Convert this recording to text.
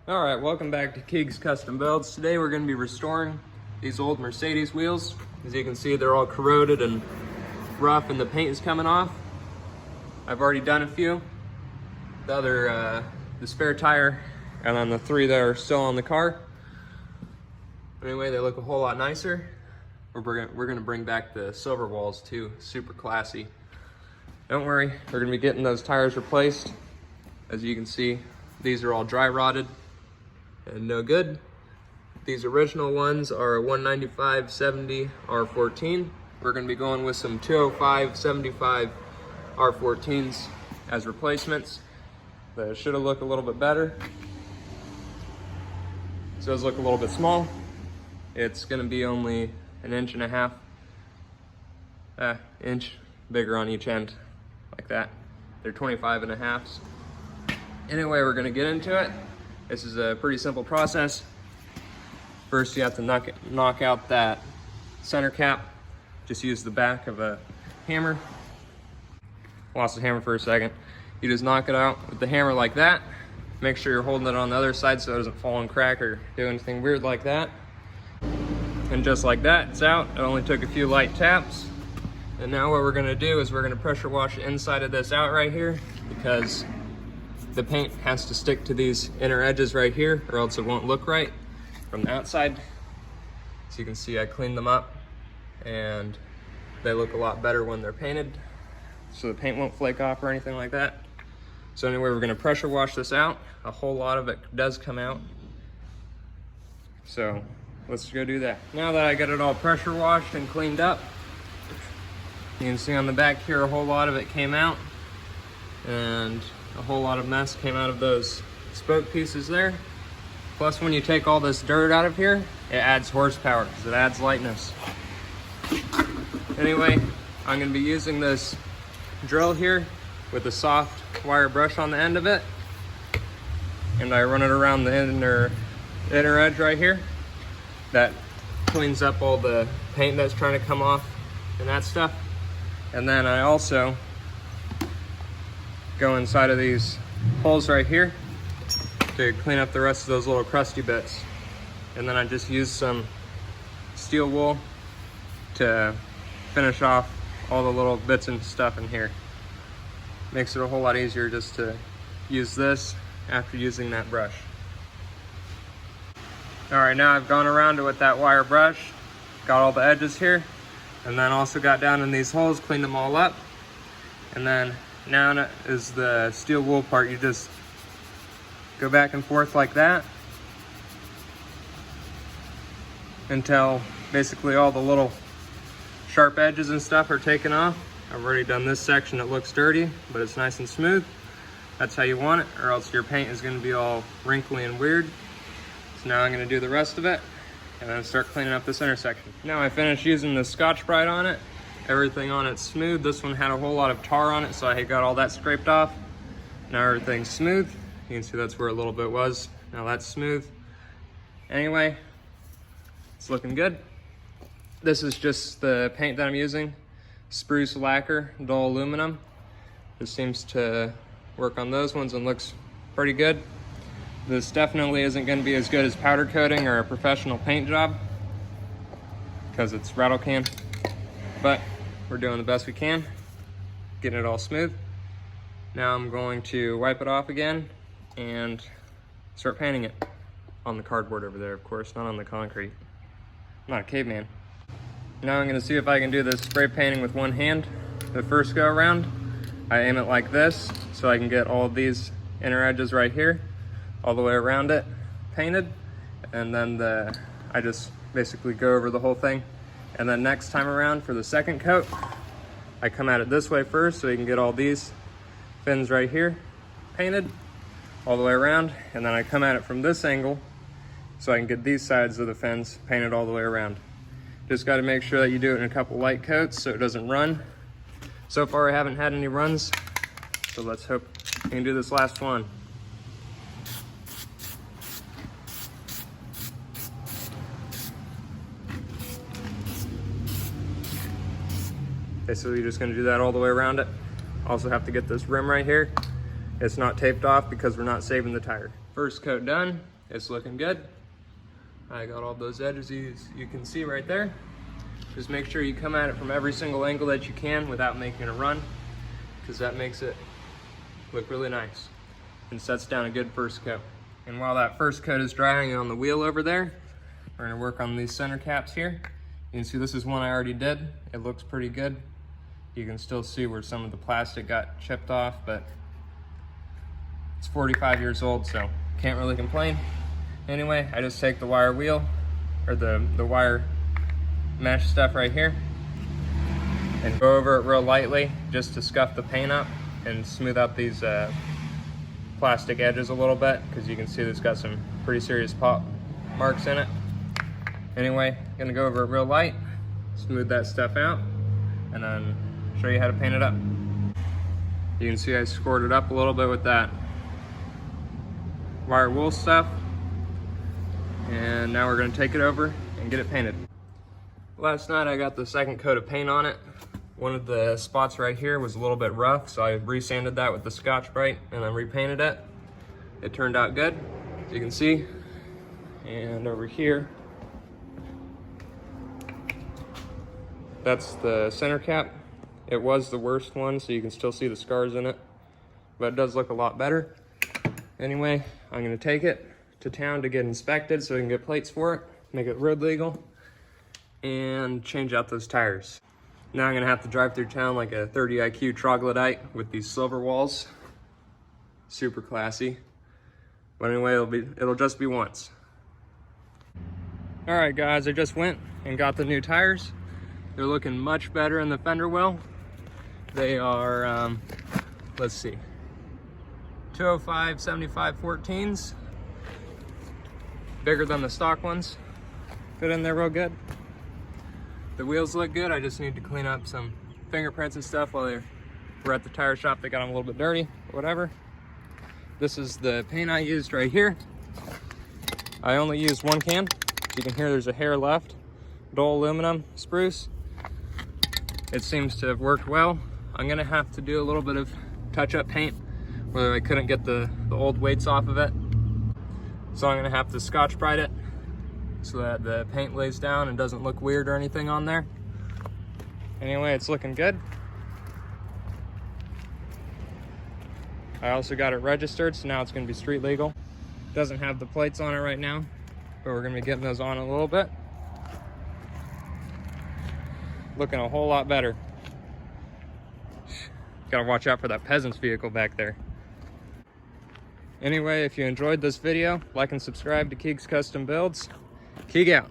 Alright, welcome back to Keeg's Custom Builds. Today we're going to be restoring these old Mercedes wheels. As you can see, they're all corroded and rough and the paint is coming off. I've already done a few. The spare tire, and then the three that are still on the car. Anyway, they look a whole lot nicer. We're going to bring back the silver walls too, super classy. Don't worry, we're going to be getting those tires replaced. As you can see, these are all dry rotted and no good. These original ones are 195/70 R14. We're going to be going with some 205/75 R14s as replacements. They should have looked a little bit better. This does look a little bit small. It's going to be only 1.5 inch bigger on each end, like that. They're 25.5s. Anyway, we're going to get into it. This is a pretty simple process. First, you have to knock out that center cap. Just use the back of a hammer. Lost the hammer for a second. You just knock it out with the hammer like that. Make sure you're holding it on the other side so it doesn't fall and crack or do anything weird like that. And just like that, it's out. It only took a few light taps. And now what we're gonna do is we're gonna pressure wash the inside of this out right here, because the paint has to stick to these inner edges right here or else it won't look right from the outside. So you can see I cleaned them up and they look a lot better when they're painted, so the paint won't flake off or anything like that. So anyway, we're gonna pressure wash this out. A whole lot of it does come out. So let's go do that. Now that I got it all pressure washed and cleaned up, you can see on the back here a whole lot of it came out, and a whole lot of mess came out of those spoke pieces there. Plus, when you take all this dirt out of here, it adds horsepower because it adds lightness. Anyway, I'm going to be using this drill here with a soft wire brush on the end of it, and I run it around the inner edge right here. That cleans up all the paint that's trying to come off and that stuff. And then I also go inside of these holes right here to clean up the rest of those little crusty bits. And then I just use some steel wool to finish off all the little bits and stuff in here. Makes it a whole lot easier just to use this after using that brush. All right, now I've gone around it with that wire brush, got all the edges here, and then also got down in these holes, cleaned them all up. And then now is the steel wool part. You just go back and forth like that until basically all the little sharp edges and stuff are taken off. I've already done this section. It looks dirty, but it's nice and smooth. That's how you want it, or else your paint is going to be all wrinkly and weird. So now I'm going to do the rest of it and then start cleaning up this intersection. Now I finished using the Scotch-Brite on it. Everything on it's smooth. This one had a whole lot of tar on it, so I got all that scraped off. Now everything's smooth. You can see that's where a little bit was. Now that's smooth. Anyway, it's looking good. This is just the paint that I'm using. Spruce lacquer, dull aluminum. This seems to work on those ones and looks pretty good. This definitely isn't going to be as good as powder coating or a professional paint job because it's rattle can, but we're doing the best we can, getting it all smooth. Now I'm going to wipe it off again and start painting it on the cardboard over there, of course, not on the concrete. I'm not a caveman. Now I'm going to see if I can do this spray painting with one hand. The first go around, I aim it like this so I can get all of these inner edges right here, all the way around it painted, and then I just basically go over the whole thing. And then next time around for the second coat, I come at it this way first so you can get all these fins right here painted all the way around, and then I come at it from this angle so I can get these sides of the fins painted all the way around. Just got to make sure that you do it in a couple light coats so it doesn't run. So far I haven't had any runs, so let's hope we can do this last one. Okay, so you're just going to do that all the way around it. Also have to get this rim right here. It's not taped off because we're not saving the tire. First coat done. it's looking good. I got all those edges you can see right there. Just make sure you come at it from every single angle that you can without making a run, because that makes it look really nice and sets down a good first coat. And while that first coat is drying on the wheel over there, we're gonna work on these center caps here. You can see this is one I already did. It looks pretty good. You can still see where some of the plastic got chipped off, but it's 45 years old, so can't really complain. Anyway, I just take the wire wheel, or the wire mesh stuff right here, and go over it real lightly just to scuff the paint up and smooth out these plastic edges a little bit, because you can see this got some pretty serious pop marks in it. Anyway, gonna go over it real light, smooth that stuff out, and then show you how to paint it up. You can see I scored it up a little bit with that wire wool stuff, and now we're gonna take it over and get it painted. Last night I got the second coat of paint on it. One of the spots right here was a little bit rough, so I resanded that with the Scotch-Brite and I repainted it. It turned out good, as you can see. And over here, that's the center cap. It was the worst one, so you can still see the scars in it, but it does look a lot better. Anyway, I'm gonna take it to town to get inspected so we can get plates for it, make it road legal, and change out those tires. Now I'm gonna have to drive through town like a 30 IQ troglodyte with these silver walls. Super classy. But anyway, it'll just be once. All right guys, I just went and got the new tires. They're looking much better in the fender well. They are, let's see, 205 75 14s. Bigger than the stock ones. Fit in there real good. The wheels look good. I just need to clean up some fingerprints and stuff while we're at the tire shop. They got them a little bit dirty, whatever. This is the paint I used right here. I only used one can. You can hear there's a hair left. Dull aluminum spruce. It seems to have worked well. I'm gonna have to do a little bit of touch-up paint where I couldn't get the old weights off of it. So I'm gonna have to Scotch-Brite it so that the paint lays down and doesn't look weird or anything on there. Anyway, it's looking good. I also got it registered, so now it's gonna be street legal. Doesn't have the plates on it right now, but we're gonna be getting those on in a little bit. Looking a whole lot better. Gotta watch out for that peasant's vehicle back there. Anyway, if you enjoyed this video, like and subscribe to Keeg's Custom Builds. Keeg out.